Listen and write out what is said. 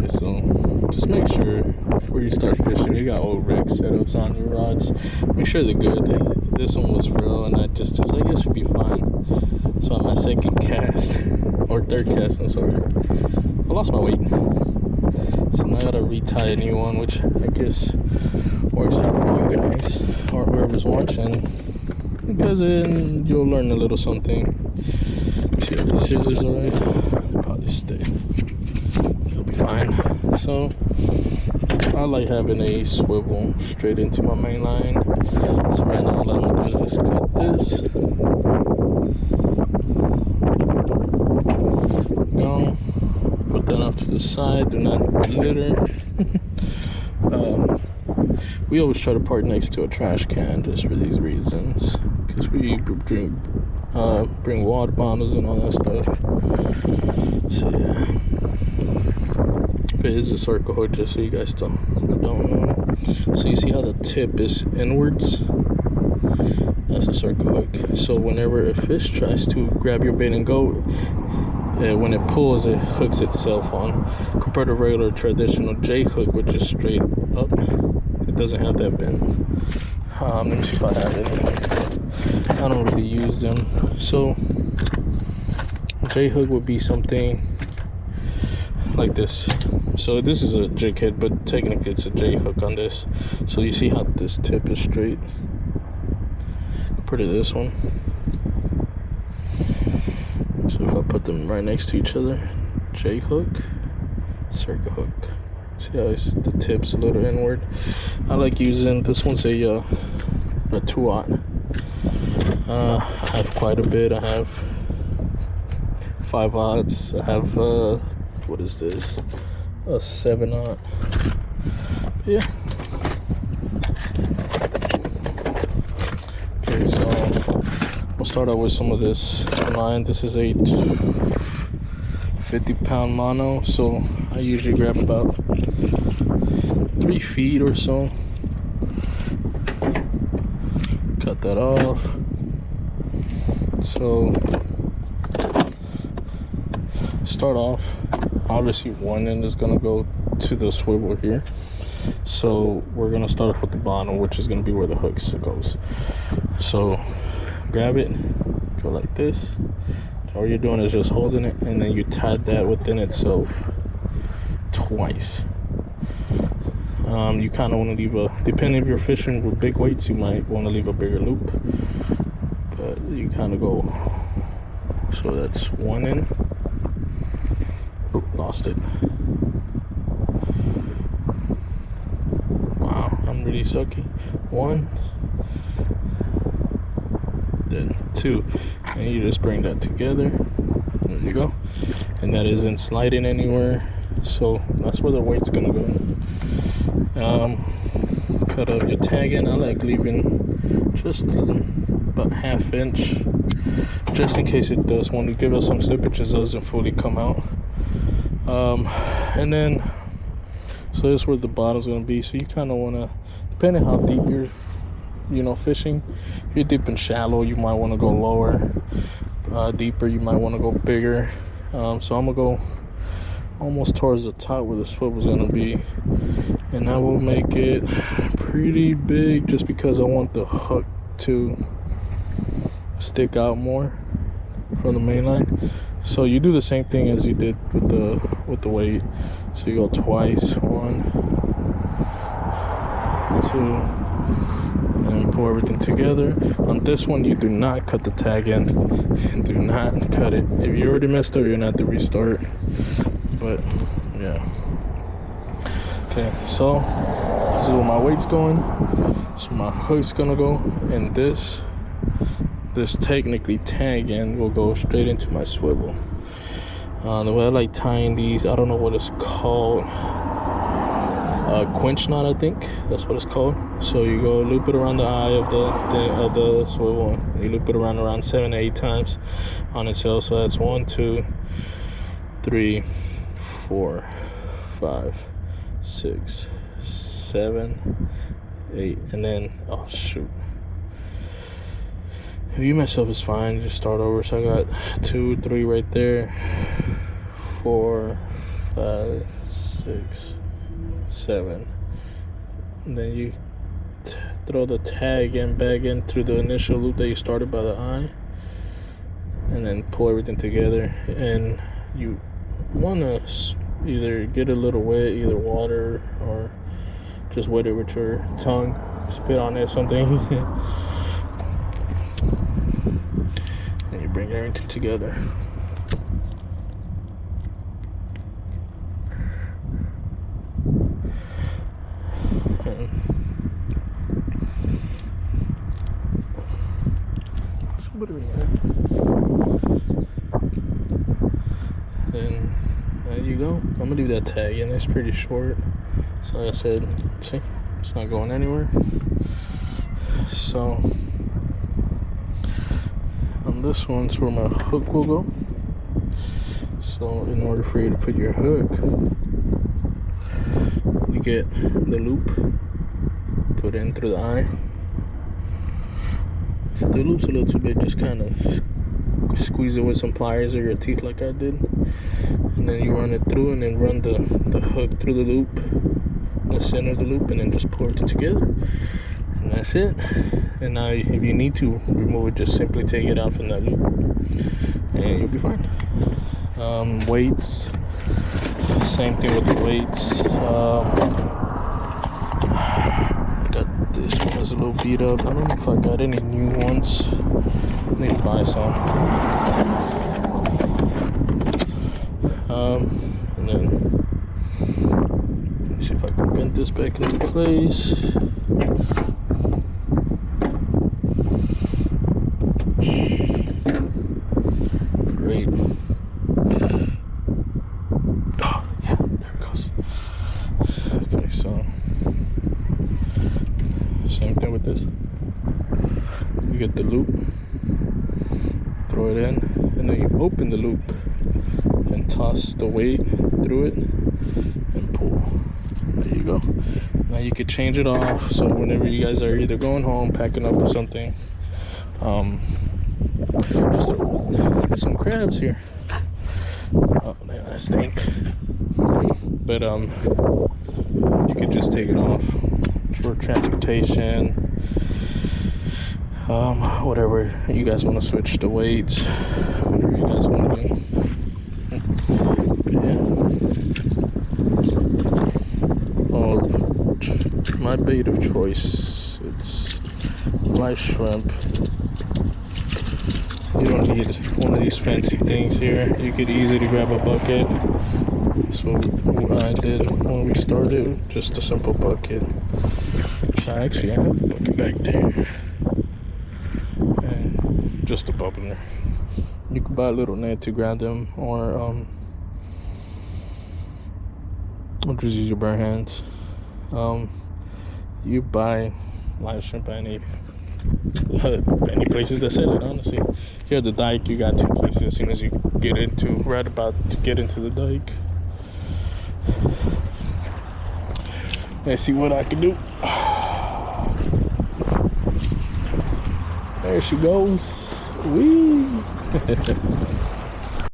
Okay, so just make sure before you start fishing, you got old rig setups on your rods. Make sure they're good. This one was frail, and I just like it should be fine. So on my second cast, or third cast, I'm sorry, I lost my weight. So now I gotta retie a new one, which I guess works out for you guys or whoever's watching, because then you'll learn a little something. See if the scissors are right. Probably stay. It'll be fine. So I like having a swivel straight into my main line. So right now all I'm gonna do is just cut this. Go. Put that off to the side. Do not litter. We always try to park next to a trash can just for these reasons, because we bring water bottles and all that stuff. So yeah, but it is a circle hook, just so you guys don't know. So you see how the tip is inwards? That's a circle hook. So whenever a fish tries to grab your bait and go, when it pulls, it hooks itself on, compared to regular traditional J hook, which is straight up. It doesn't have that bend. Let me see if I have it. I don't really use them. So J hook would be something like this. So this is a jig head, but technically it's a J hook on this. So you see how this tip is straight compared to this one. So if I put them right next to each other, J hook, circle hook. See how the tip's a little inward. I like using this one's a 2-aught. I have quite a bit. I have 5-aughts. I have what is this? A 7-aught. Yeah. Okay, so we'll start out with some of this line. This is a 50-pound mono, so I usually grab about 3 feet or so. Cut that off. So start off, obviously one end is gonna go to the swivel here, so we're gonna start off with the bottom, which is gonna be where the hooks goes. So grab it, go like this. All you're doing is just holding it, and then you tie that within itself twice. You kind of want to leave depending if you're fishing with big weights, you might want to leave a bigger loop, but you kind of go, so that's one in. Oh, lost it. Wow, I'm really sucky. One, then 2, and you just bring that together. There you go. And that isn't sliding anywhere, so that's where the weight's gonna go. Cut out your tag in. I like leaving just about 1/2 inch, just in case it does want to give us some slippages, doesn't fully come out. And then so this is where the bottom's gonna be. So you kind of want to, depending how deep you're fishing. If you're deep and shallow, you might want to go lower. Deeper, you might want to go bigger. So I'm gonna go almost towards the top where the swivel's gonna be, and I will make it pretty big just because I want the hook to stick out more from the main line. So you do the same thing as you did with the weight. So you go twice, 1, 2, and pull everything together. On this one, you do not cut the tag in. Do not cut it. If you already messed up, you're gonna have to restart. But yeah. Okay, so this is where my weight's going. So my hook's gonna go, and this technically tag end will go straight into my swivel. The way I like tying these, I don't know what it's called. Quench knot, I think that's what it's called. So you go loop it around the eye of the swivel. You loop it around 7 to 8 times on itself. So that's 1, 2, 3, 4, 5, 6, 7, 8, and then oh shoot. If you mess up, it's fine. Just start over. So I got 2, 3 right there, 4, 5, 6, 7. And then you throw the tag in back in through the initial loop that you started by the eye, and then pull everything together. And you want to either get a little wet, either water or just wet it with your tongue, spit on it or something. And you bring everything together. And there you go. I'm gonna leave that tag in. It's pretty short. So like I said, see, it's not going anywhere. So on this one's where my hook will go. So in order for you to put your hook, you get the loop, put in through the eye. If the loop's a little too big, just kind of squeeze it with some pliers or your teeth like I did. And then you run it through, and then run the hook through the loop, the center of the loop, and then just pour it together. And that's it. And now if you need to remove it, just simply take it out from that loop and you'll be fine. Weights, same thing with the weights. Got this one is a little beat up. I don't know if I got any new ones. I need to buy some. And then let me see if I can bend this back into place. Great. Oh, yeah, there it goes. Okay, so same thing with this. You get the loop, throw it in, and then you open the loop and toss the weight through it and pull. There you go. Now you could change it off, so whenever you guys are either going home, packing up or something, there's some crabs here. Oh man, that stink. But you could just take it off for transportation, whatever you guys want to switch the weights, whatever you guys want to do. But yeah. Oh, my bait of choice, it's live shrimp. You don't need one of these fancy things here. You could easily grab a bucket. That's what I did when we started, just a simple bucket. So I actually have a bucket back there. And just a bubbler. You could buy a little net to grab them, or just use your bare hands. You buy live shrimp at any places that sell it, honestly. Here at the dike, you got 2 places as soon as you get into, right about to get into the dike. Let's see what I can do. There she goes. Whee!